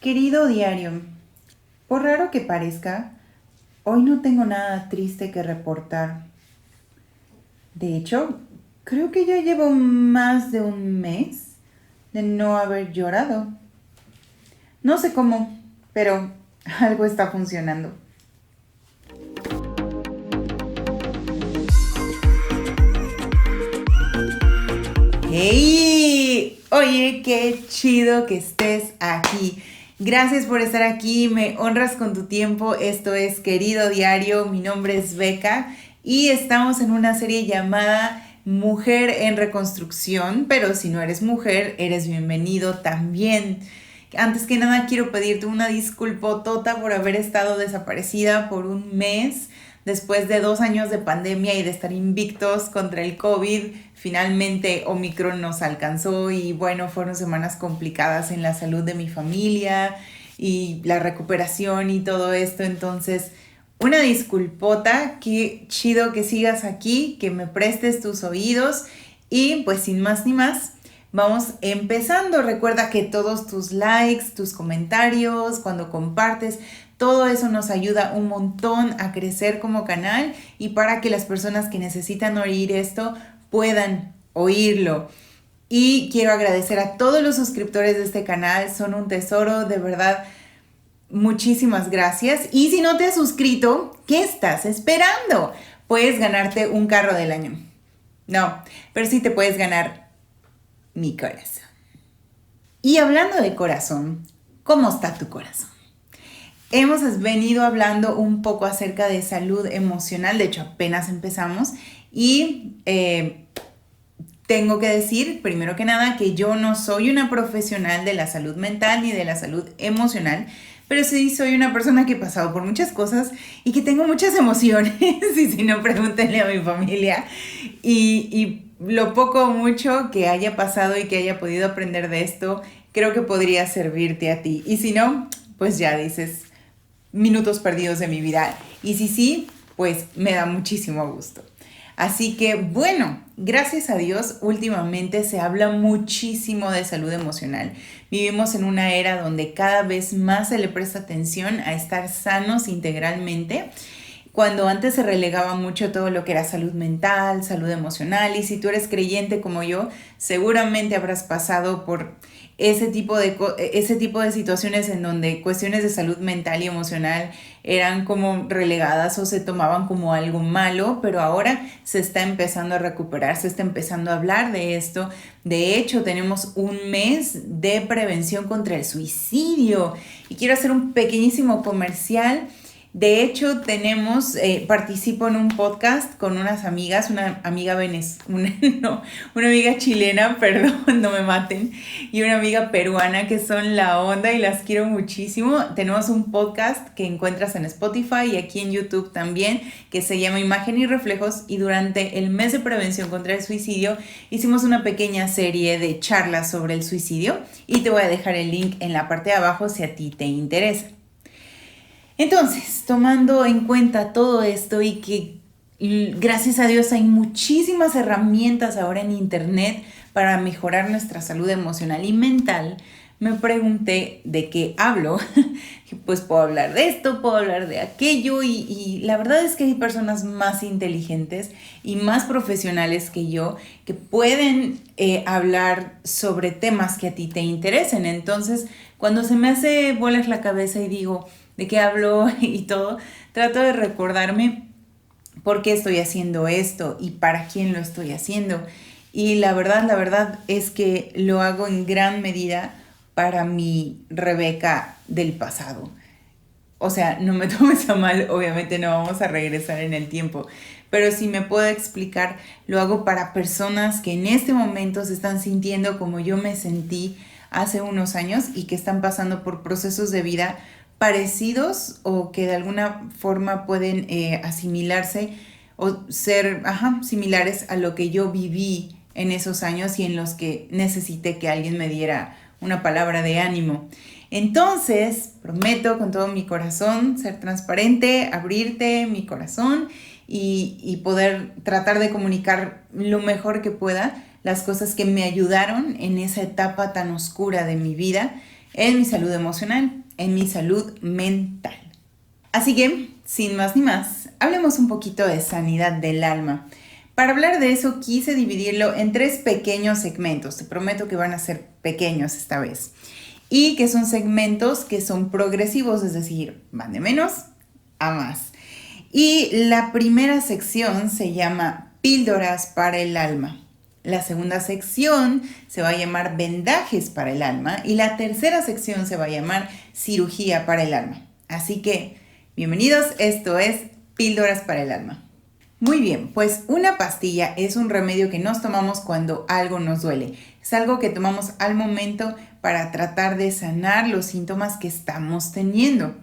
Querido diario, por raro que parezca, hoy no tengo nada triste que reportar. De hecho, creo que ya llevo más de un mes de no haber llorado. No sé cómo, pero algo está funcionando. ¡Hey! Oye, qué chido que estés aquí. Gracias por estar aquí, me honras con tu tiempo. Esto es Querido Diario, mi nombre es Beca y estamos en una serie llamada Mujer en Reconstrucción, pero si no eres mujer, eres bienvenido también. Antes que nada quiero pedirte una disculpotota por haber estado desaparecida por un mes. Después de 2 años de pandemia y de estar invictos contra el COVID, finalmente Omicron nos alcanzó y bueno, fueron semanas complicadas en la salud de mi familia y la recuperación y todo esto. Entonces, una disculpota, qué chido que sigas aquí, que me prestes tus oídos y pues sin más ni más, vamos empezando. Recuerda que todos tus likes, tus comentarios, cuando compartes, todo eso nos ayuda un montón a crecer como canal y para que las personas que necesitan oír esto puedan oírlo. Y quiero agradecer a todos los suscriptores de este canal, son un tesoro, de verdad. Muchísimas gracias. Y si no te has suscrito, ¿qué estás esperando? Puedes ganarte un carro del año. No, pero sí te puedes ganar mi corazón. Y hablando de corazón, ¿cómo está tu corazón? Hemos venido hablando un poco acerca de salud emocional, de hecho apenas empezamos y tengo que decir, primero que nada, que yo no soy una profesional de la salud mental ni de la salud emocional, pero sí soy una persona que he pasado por muchas cosas y que tengo muchas emociones, y si no, pregúntenle a mi familia, y lo poco o mucho que haya pasado y que haya podido aprender de esto, creo que podría servirte a ti, y si no, pues ya dices, minutos perdidos de mi vida. Y si sí, pues me da muchísimo gusto. Así que bueno, gracias a Dios, últimamente se habla muchísimo de salud emocional. Vivimos en una era donde cada vez más se le presta atención a estar sanos integralmente. Cuando antes se relegaba mucho todo lo que era salud mental, salud emocional, y si tú eres creyente como yo, seguramente habrás pasado por ese tipo de situaciones en donde cuestiones de salud mental y emocional eran como relegadas o se tomaban como algo malo, pero ahora se está empezando a recuperar, se está empezando a hablar de esto. De hecho, tenemos un mes de prevención contra el suicidio y quiero hacer un pequeñísimo comercial. De hecho, participo en un podcast con unas amigas, una amiga una amiga chilena, perdón, no me maten, y una amiga peruana que son la onda y las quiero muchísimo. Tenemos un podcast que encuentras en Spotify y aquí en YouTube también, que se llama Imagen y Reflejos, y durante el mes de prevención contra el suicidio hicimos una pequeña serie de charlas sobre el suicidio y te voy a dejar el link en la parte de abajo si a ti te interesa. Entonces, tomando en cuenta todo esto y que gracias a Dios hay muchísimas herramientas ahora en internet para mejorar nuestra salud emocional y mental, me pregunté de qué hablo. Pues puedo hablar de esto, puedo hablar de aquello y la verdad es que hay personas más inteligentes y más profesionales que yo que pueden hablar sobre temas que a ti te interesen. Entonces, cuando se me hace bolas la cabeza y digo de qué hablo y todo, trato de recordarme por qué estoy haciendo esto y para quién lo estoy haciendo. Y la verdad es que lo hago en gran medida para mi Rebeca del pasado. O sea, no me tomes a mal, obviamente no vamos a regresar en el tiempo, pero si me puedo explicar, lo hago para personas que en este momento se están sintiendo como yo me sentí hace unos años y que están pasando por procesos de vida parecidos o que de alguna forma pueden asimilarse o ser similares a lo que yo viví en esos años y en los que necesité que alguien me diera una palabra de ánimo. Entonces, prometo con todo mi corazón ser transparente, abrirte mi corazón y poder tratar de comunicar lo mejor que pueda las cosas que me ayudaron en esa etapa tan oscura de mi vida en mi salud emocional, en mi salud mental. Así que, sin más ni más, hablemos un poquito de sanidad del alma. Para hablar de eso quise dividirlo en 3 pequeños segmentos. Te prometo que van a ser pequeños esta vez. Y que son segmentos que son progresivos, es decir, van de menos a más. Y la primera sección se llama Píldoras para el alma. La segunda sección se va a llamar Vendajes para el alma. Y la tercera sección se va a llamar Cirugía para el alma. Así que, bienvenidos, esto es Píldoras para el alma. Muy bien, pues una pastilla es un remedio que nos tomamos cuando algo nos duele. Es algo que tomamos al momento para tratar de sanar los síntomas que estamos teniendo.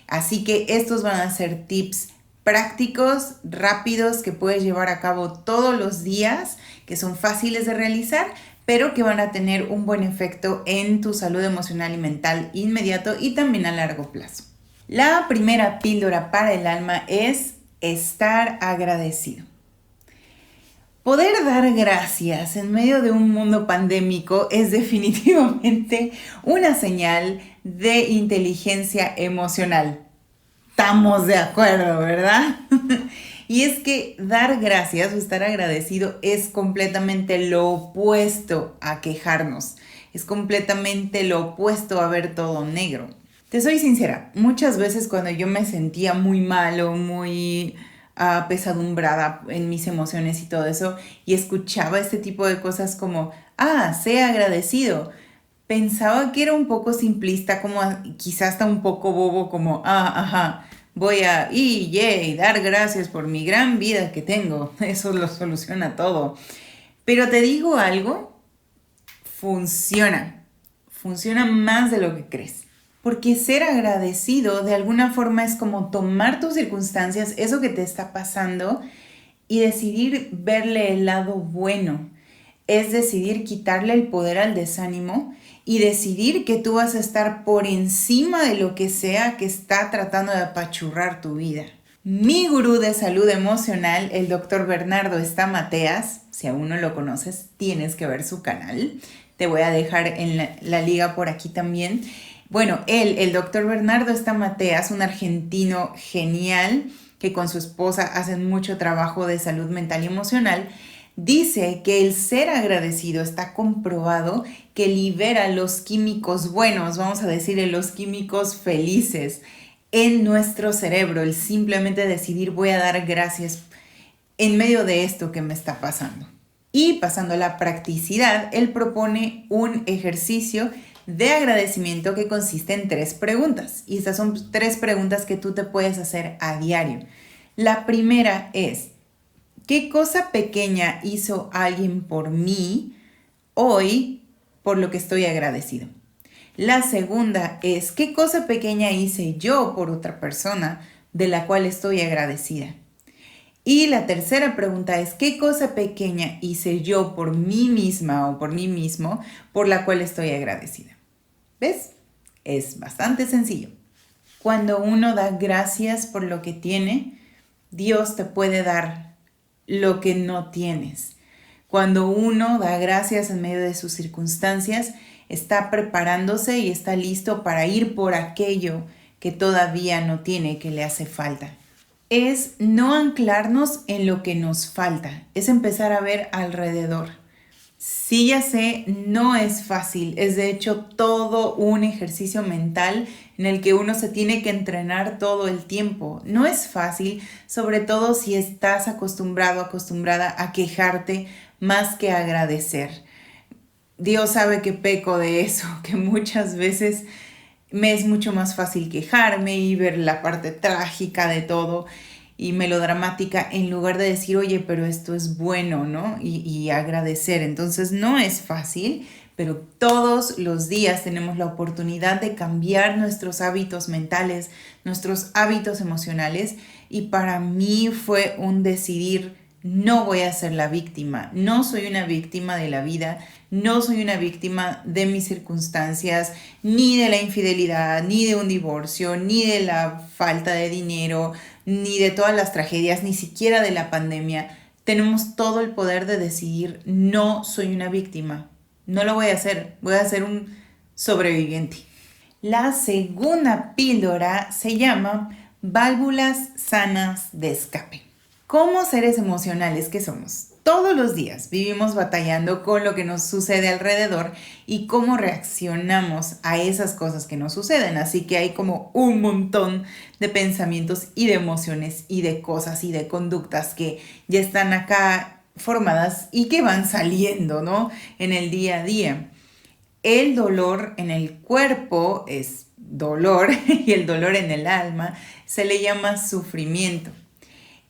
Así que estos van a ser tips prácticos, rápidos, que puedes llevar a cabo todos los días, que son fáciles de realizar, pero que van a tener un buen efecto en tu salud emocional y mental inmediato y también a largo plazo. La primera píldora para el alma es estar agradecido. Poder dar gracias en medio de un mundo pandémico es definitivamente una señal de inteligencia emocional. Estamos de acuerdo, ¿verdad? Y es que dar gracias o estar agradecido es completamente lo opuesto a quejarnos. Es completamente lo opuesto a ver todo negro. Te soy sincera, muchas veces cuando yo me sentía muy mal o muy apesadumbrada en mis emociones y todo eso, y escuchaba este tipo de cosas como, sé agradecido, pensaba que era un poco simplista, como quizás hasta un poco bobo, como, voy a, dar gracias por mi gran vida que tengo, eso lo soluciona todo. Pero te digo algo, funciona más de lo que crees. Porque ser agradecido de alguna forma es como tomar tus circunstancias, eso que te está pasando, y decidir verle el lado bueno. Es decidir quitarle el poder al desánimo y decidir que tú vas a estar por encima de lo que sea que está tratando de apachurrar tu vida. Mi gurú de salud emocional, el doctor Bernardo Stamateas, si aún no lo conoces, tienes que ver su canal. Te voy a dejar en la liga por aquí también. Bueno, el doctor Bernardo Stamateas, un argentino genial que con su esposa hacen mucho trabajo de salud mental y emocional, dice que el ser agradecido está comprobado que libera los químicos buenos, vamos a decirle los químicos felices en nuestro cerebro, el simplemente decidir voy a dar gracias en medio de esto que me está pasando. Y pasando a la practicidad, él propone un ejercicio de agradecimiento que consiste en 3 preguntas. Y estas son 3 preguntas que tú te puedes hacer a diario. La primera es, ¿qué cosa pequeña hizo alguien por mí hoy por lo que estoy agradecido? La segunda es, ¿qué cosa pequeña hice yo por otra persona de la cual estoy agradecida? Y la tercera pregunta es, ¿qué cosa pequeña hice yo por mí misma o por mí mismo por la cual estoy agradecida? ¿Ves? Es bastante sencillo. Cuando uno da gracias por lo que tiene, Dios te puede dar lo que no tienes. Cuando uno da gracias en medio de sus circunstancias, está preparándose y está listo para ir por aquello que todavía no tiene, que le hace falta. Es no anclarnos en lo que nos falta, es empezar a ver alrededor. Sí, ya sé, no es fácil, es de hecho todo un ejercicio mental en el que uno se tiene que entrenar todo el tiempo. No es fácil, sobre todo si estás acostumbrada a quejarte más que a agradecer. Dios sabe que peco de eso, que muchas veces me es mucho más fácil quejarme y ver la parte trágica de todo y melodramática en lugar de decir, oye, pero esto es bueno, ¿no? Y agradecer. Entonces no es fácil, pero todos los días tenemos la oportunidad de cambiar nuestros hábitos mentales, nuestros hábitos emocionales, y para mí fue un decidir, no voy a ser la víctima, no soy una víctima de la vida, no soy una víctima de mis circunstancias, ni de la infidelidad, ni de un divorcio, ni de la falta de dinero, ni de todas las tragedias, ni siquiera de la pandemia. Tenemos todo el poder de decidir, no soy una víctima, no lo voy a hacer, voy a ser un sobreviviente. La segunda píldora se llama válvulas sanas de escape. Como seres emocionales que somos, todos los días vivimos batallando con lo que nos sucede alrededor y cómo reaccionamos a esas cosas que nos suceden. Así que hay como un montón de pensamientos y de emociones y de cosas y de conductas que ya están acá formadas y que van saliendo, ¿no? En el día a día. El dolor en el cuerpo es dolor y el dolor en el alma se le llama sufrimiento.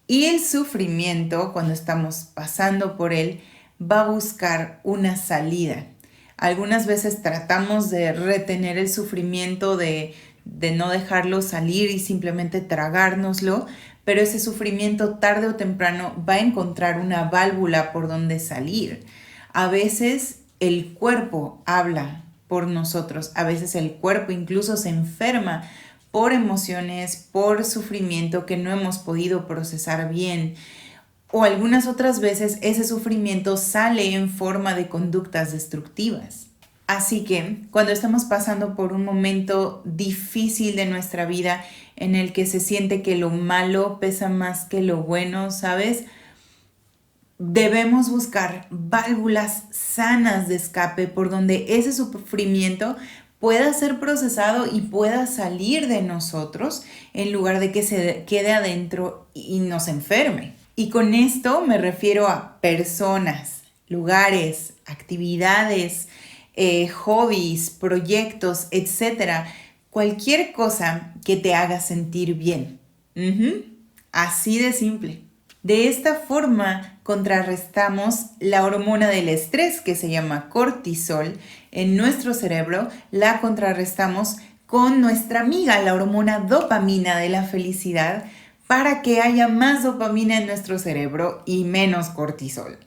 Y el sufrimiento, cuando estamos pasando por él, va a buscar una salida. Algunas veces tratamos de retener el sufrimiento, de no dejarlo salir y simplemente tragárnoslo, pero ese sufrimiento tarde o temprano va a encontrar una válvula por donde salir. A veces el cuerpo habla por nosotros, a veces el cuerpo incluso se enferma por emociones, por sufrimiento que no hemos podido procesar bien. O algunas otras veces ese sufrimiento sale en forma de conductas destructivas. Así que cuando estamos pasando por un momento difícil de nuestra vida en el que se siente que lo malo pesa más que lo bueno, ¿sabes? Debemos buscar válvulas sanas de escape por donde ese sufrimiento pueda ser procesado y pueda salir de nosotros en lugar de que se quede adentro y nos enferme. Y con esto me refiero a personas, lugares, actividades, hobbies, proyectos, etcétera. Cualquier cosa que te haga sentir bien. Así de simple. De esta forma contrarrestamos la hormona del estrés que se llama cortisol en nuestro cerebro, la contrarrestamos con nuestra amiga, la hormona dopamina de la felicidad, para que haya más dopamina en nuestro cerebro y menos cortisol.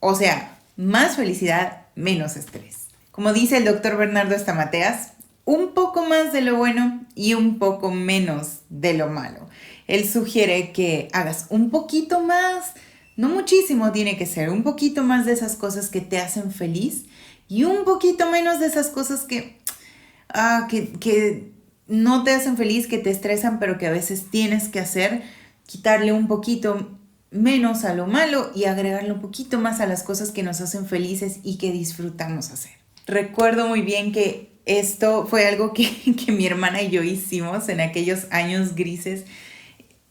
O sea, más felicidad, menos estrés. Como dice el doctor Bernardo Estamateas, un poco más de lo bueno y un poco menos de lo malo. Él sugiere que hagas un poquito más, no muchísimo tiene que ser, un poquito más de esas cosas que te hacen feliz y un poquito menos de esas cosas que no te hacen feliz, que te estresan, pero que a veces tienes que hacer, quitarle un poquito menos a lo malo y agregarle un poquito más a las cosas que nos hacen felices y que disfrutamos hacer. Recuerdo muy bien que esto fue algo que mi hermana y yo hicimos en aquellos años grises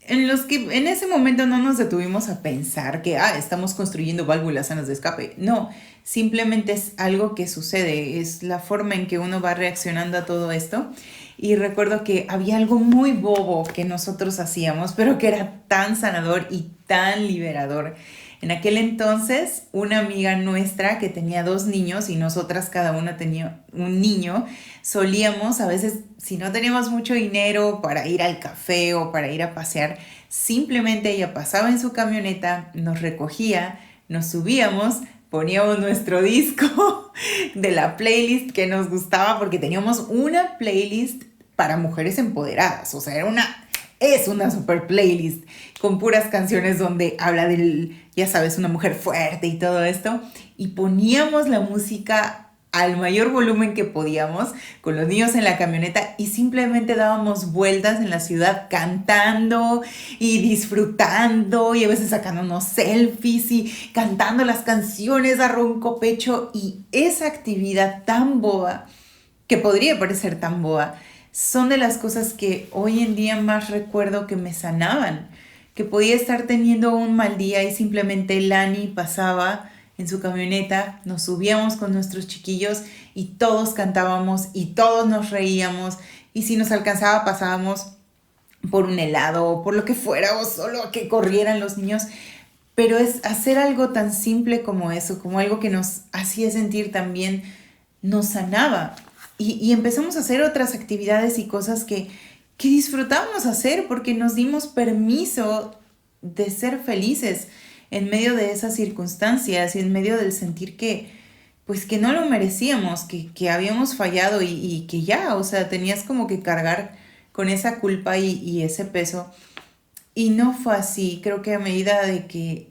en los que en ese momento no nos detuvimos a pensar que estamos construyendo válvulas sanas de escape. No, simplemente es algo que sucede, es la forma en que uno va reaccionando a todo esto. Y recuerdo que había algo muy bobo que nosotros hacíamos, pero que era tan sanador y tan liberador. En aquel entonces, una amiga nuestra que tenía 2 niños y nosotras cada una tenía un niño, solíamos a veces, si no teníamos mucho dinero para ir al café o para ir a pasear, simplemente ella pasaba en su camioneta, nos recogía, nos subíamos, poníamos nuestro disco de la playlist que nos gustaba porque teníamos una playlist para mujeres empoderadas, o sea, es una super playlist con puras canciones donde habla del, ya sabes, una mujer fuerte y todo esto. Y poníamos la música al mayor volumen que podíamos con los niños en la camioneta y simplemente dábamos vueltas en la ciudad cantando y disfrutando y a veces sacándonos selfies y cantando las canciones a ronco pecho. Y esa actividad tan boba, que podría parecer tan boba, son de las cosas que hoy en día más recuerdo que me sanaban, que podía estar teniendo un mal día y simplemente Lani pasaba en su camioneta, nos subíamos con nuestros chiquillos y todos cantábamos y todos nos reíamos y si nos alcanzaba pasábamos por un helado o por lo que fuera o solo a que corrieran los niños. Pero es hacer algo tan simple como eso, como algo que nos hacía sentir tan bien, nos sanaba. Y empezamos a hacer otras actividades y cosas que disfrutábamos hacer porque nos dimos permiso de ser felices en medio de esas circunstancias y en medio del sentir pues que no lo merecíamos, que habíamos fallado y que ya, o sea, tenías como que cargar con esa culpa y ese peso. Y no fue así. Creo que a medida de que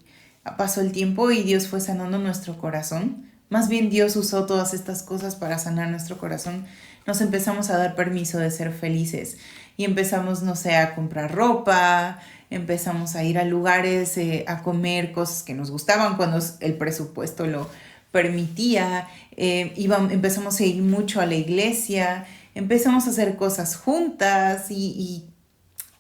pasó el tiempo y Dios fue sanando nuestro corazón, más bien Dios usó todas estas cosas para sanar nuestro corazón, nos empezamos a dar permiso de ser felices y empezamos, no sé, a comprar ropa, empezamos a ir a lugares, a comer cosas que nos gustaban cuando el presupuesto lo permitía, empezamos a ir mucho a la iglesia, empezamos a hacer cosas juntas y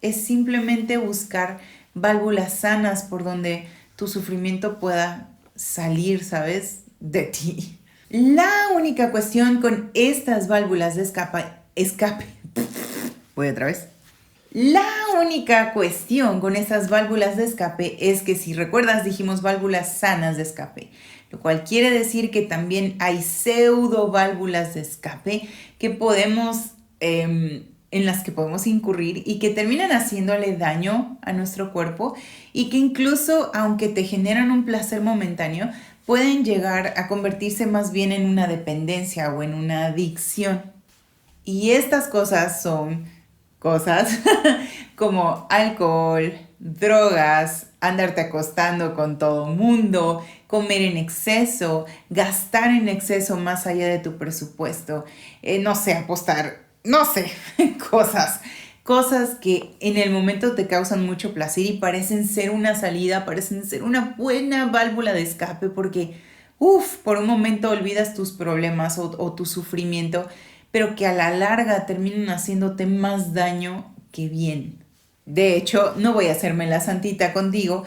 es simplemente buscar válvulas sanas por donde tu sufrimiento pueda salir, ¿sabes? De ti. La única cuestión con estas válvulas de escape, voy otra vez. La única cuestión con estas válvulas de escape es que si recuerdas dijimos válvulas sanas de escape, lo cual quiere decir que también hay pseudo válvulas de escape que podemos, en las que podemos incurrir y que terminan haciéndole daño a nuestro cuerpo y que incluso aunque te generan un placer momentáneo, pueden llegar a convertirse más bien en una dependencia o en una adicción. Y estas cosas son cosas como alcohol, drogas, andarte acostando con todo mundo, comer en exceso, gastar en exceso más allá de tu presupuesto, no sé, apostar, no sé, cosas que en el momento te causan mucho placer y parecen ser una salida, parecen ser una buena válvula de escape porque, por un momento olvidas tus problemas o tu sufrimiento, pero que a la larga terminan haciéndote más daño que bien. De hecho, no voy a hacerme la santita contigo.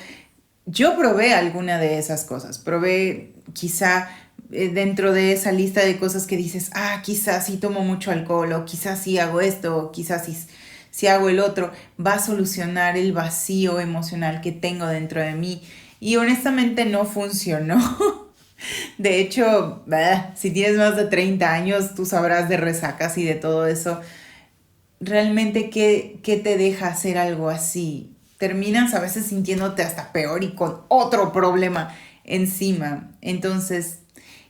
Yo probé alguna de esas cosas. Probé quizá dentro de esa lista de cosas que dices, quizás sí tomo mucho alcohol, o quizás sí hago esto, o quizás si hago el otro, va a solucionar el vacío emocional que tengo dentro de mí. Y honestamente no funcionó. De hecho, si tienes más de 30 años, tú sabrás de resacas y de todo eso. Realmente, ¿qué te deja hacer algo así? Terminas a veces sintiéndote hasta peor y con otro problema encima. Entonces,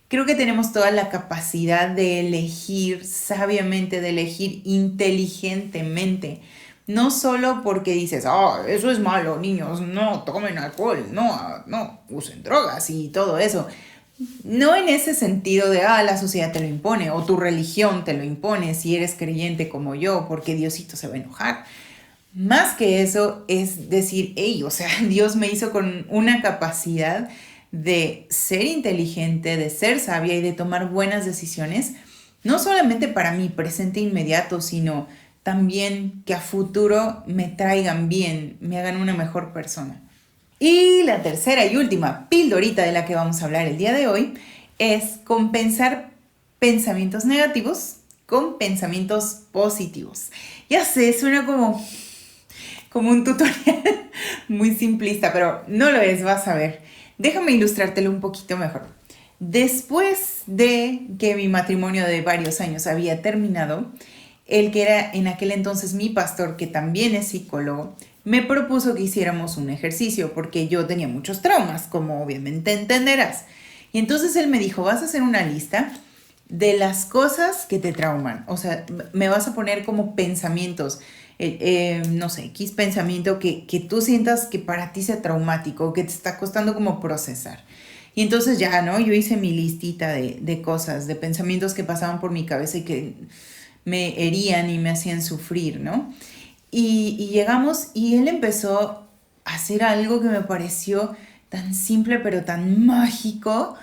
creo que tenemos toda la capacidad de elegir sabiamente, de elegir inteligentemente. No solo porque dices, eso es malo, niños, no tomen alcohol, no usen drogas y todo eso. No en ese sentido de, la sociedad te lo impone o tu religión te lo impone si eres creyente como yo, porque Diosito se va a enojar. Más que eso es decir, o sea, Dios me hizo con una capacidad de ser inteligente, de ser sabia y de tomar buenas decisiones, no solamente para mi presente inmediato, sino también que a futuro me traigan bien, me hagan una mejor persona. Y la tercera y última pildorita de la que vamos a hablar el día de hoy es compensar pensamientos negativos con pensamientos positivos. Ya sé, suena como un tutorial muy simplista, pero no lo es, vas a ver. Déjame ilustrártelo un poquito mejor. Después de que mi matrimonio de varios años había terminado, el que era en aquel entonces mi pastor, que también es psicólogo, me propuso que hiciéramos un ejercicio porque yo tenía muchos traumas, como obviamente entenderás. Y entonces él me dijo, vas a hacer una lista de las cosas que te trauman. O sea, me vas a poner como pensamientos, no sé, X pensamiento que tú sientas que para ti sea traumático, que te está costando como procesar. Y entonces ya, ¿no? Yo hice mi listita de cosas, de pensamientos que pasaban por mi cabeza y que me herían y me hacían sufrir, ¿no? Y llegamos y él empezó a hacer algo que me pareció tan simple pero tan mágico.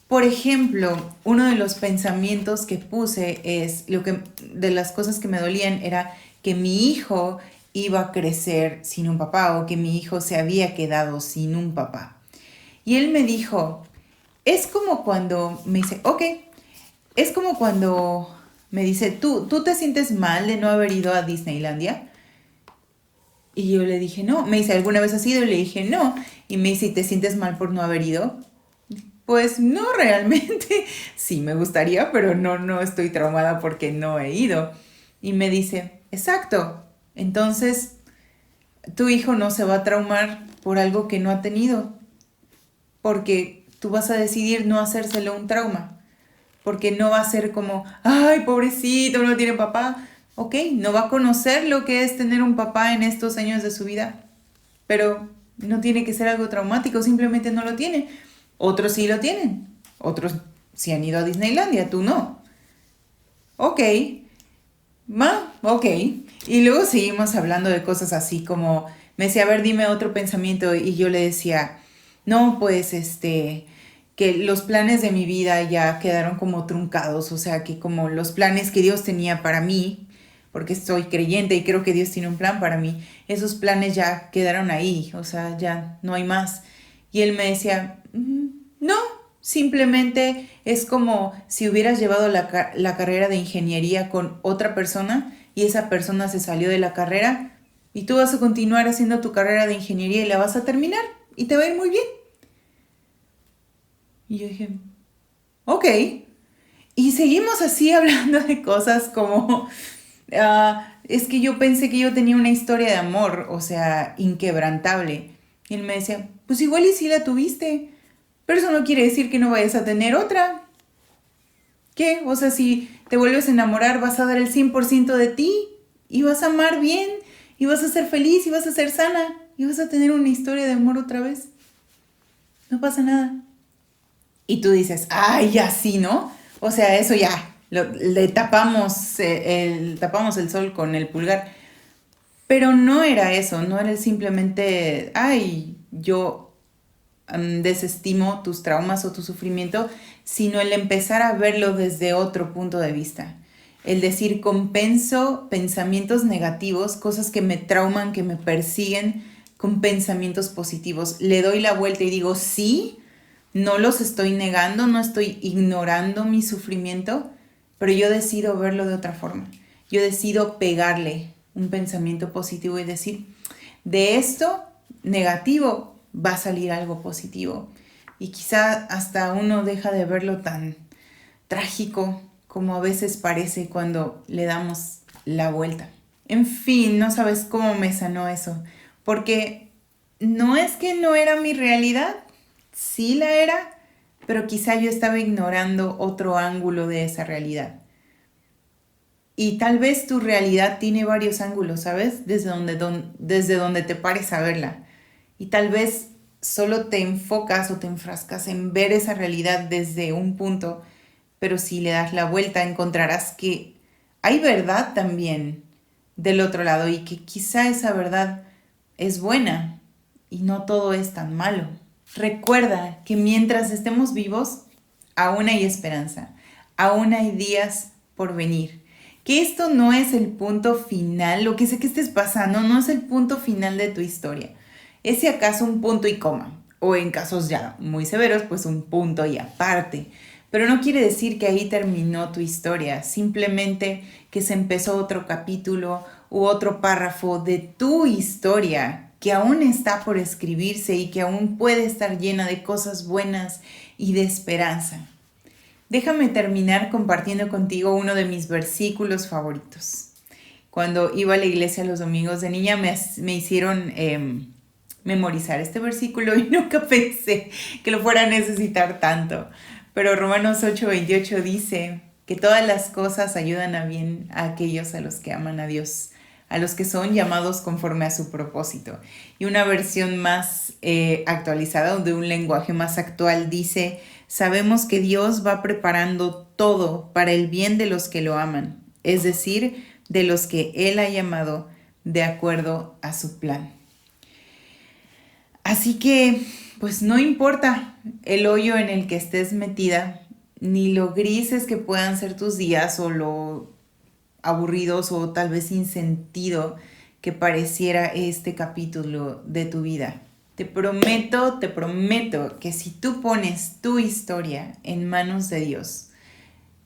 Por ejemplo, uno de los pensamientos que puse de las cosas que me dolían era que mi hijo iba a crecer sin un papá o que mi hijo se había quedado sin un papá. Y él me dijo, es como cuando me dice, es como cuando me dice, ¿tú te sientes mal de no haber ido a Disneylandia? Y yo le dije, no. Me dice, ¿alguna vez has ido? Y le dije, no. Y me dice, ¿y te sientes mal por no haber ido? Pues no realmente. Sí, me gustaría, pero no estoy traumada porque no he ido. Y me dice, exacto. Entonces, tu hijo no se va a traumar por algo que no ha tenido. Porque tú vas a decidir no hacérselo un trauma. Porque no va a ser como, ay, pobrecito, no tiene papá. Ok, no va a conocer lo que es tener un papá en estos años de su vida, pero no tiene que ser algo traumático, simplemente no lo tiene. Otros sí lo tienen, otros sí han ido a Disneylandia, tú no. Ok, Ok. Y luego seguimos hablando de cosas así como, me decía, a ver, dime otro pensamiento. Y yo le decía, no, pues, que los planes de mi vida ya quedaron como truncados. O sea, que como los planes que Dios tenía para mí, porque soy creyente y creo que Dios tiene un plan para mí, esos planes ya quedaron ahí. O sea, ya no hay más. Y él me decía, no, simplemente es como si hubieras llevado la carrera de ingeniería con otra persona y esa persona se salió de la carrera y tú vas a continuar haciendo tu carrera de ingeniería y la vas a terminar y te va a ir muy bien. Y yo dije, ok. Y seguimos así hablando de cosas como, es que yo pensé que yo tenía una historia de amor, o sea, inquebrantable. Y él me decía, pues igual y sí la tuviste, pero eso no quiere decir que no vayas a tener otra. ¿Qué? O sea, si te vuelves a enamorar, vas a dar el 100% de ti y vas a amar bien y vas a ser feliz y vas a ser sana y vas a tener una historia de amor otra vez. No pasa nada. Y tú dices, ay, ya sí, ¿no? O sea, eso ya, le tapamos el sol con el pulgar. Pero no era eso, no era simplemente, ay, yo desestimo tus traumas o tu sufrimiento, sino el empezar a verlo desde otro punto de vista. El decir, compenso pensamientos negativos, cosas que me trauman, que me persiguen, con pensamientos positivos. Le doy la vuelta y digo, sí, no los estoy negando, no estoy ignorando mi sufrimiento, pero yo decido verlo de otra forma. Yo decido pegarle un pensamiento positivo y decir, de esto negativo va a salir algo positivo. Y quizá hasta uno deja de verlo tan trágico como a veces parece cuando le damos la vuelta. En fin, no sabes cómo me sanó eso, porque no es que no era mi realidad, sí la era, pero quizá yo estaba ignorando otro ángulo de esa realidad. Y tal vez tu realidad tiene varios ángulos, ¿sabes? Desde donde te pares a verla. Y tal vez solo te enfocas o te enfrascas en ver esa realidad desde un punto, pero si le das la vuelta encontrarás que hay verdad también del otro lado y que quizá esa verdad es buena y no todo es tan malo. Recuerda que mientras estemos vivos, aún hay esperanza, aún hay días por venir. Que esto no es el punto final, lo que sé que estés pasando, no es el punto final de tu historia. Es si acaso un punto y coma, o en casos ya muy severos, pues un punto y aparte. Pero no quiere decir que ahí terminó tu historia, simplemente que se empezó otro capítulo u otro párrafo de tu historia que aún está por escribirse y que aún puede estar llena de cosas buenas y de esperanza. Déjame terminar compartiendo contigo uno de mis versículos favoritos. Cuando iba a la iglesia los domingos de niña me hicieron memorizar este versículo y nunca pensé que lo fuera a necesitar tanto. Pero Romanos 8:28 dice que todas las cosas ayudan a bien a aquellos a los que aman a Dios, a los que son llamados conforme a su propósito. Y una versión más actualizada, de un lenguaje más actual, dice, sabemos que Dios va preparando todo para el bien de los que lo aman, es decir, de los que Él ha llamado de acuerdo a su plan. Así que, pues no importa el hoyo en el que estés metida, ni lo grises que puedan ser tus días o lo aburridos o tal vez sin sentido que pareciera este capítulo de tu vida. Te prometo que si tú pones tu historia en manos de Dios,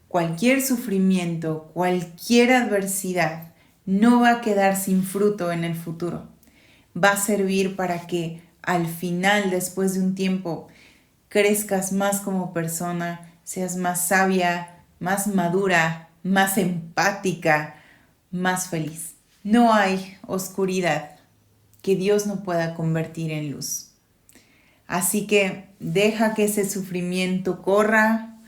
cualquier sufrimiento, cualquier adversidad no va a quedar sin fruto en el futuro. Va a servir para que al final, después de un tiempo, crezcas más como persona, seas más sabia, más madura, más empática, más feliz. No hay oscuridad que Dios no pueda convertir en luz. Así que deja que ese sufrimiento corra,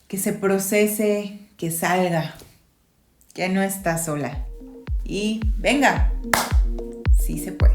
que se procese, que salga, que no estás sola. Y venga, sí se puede.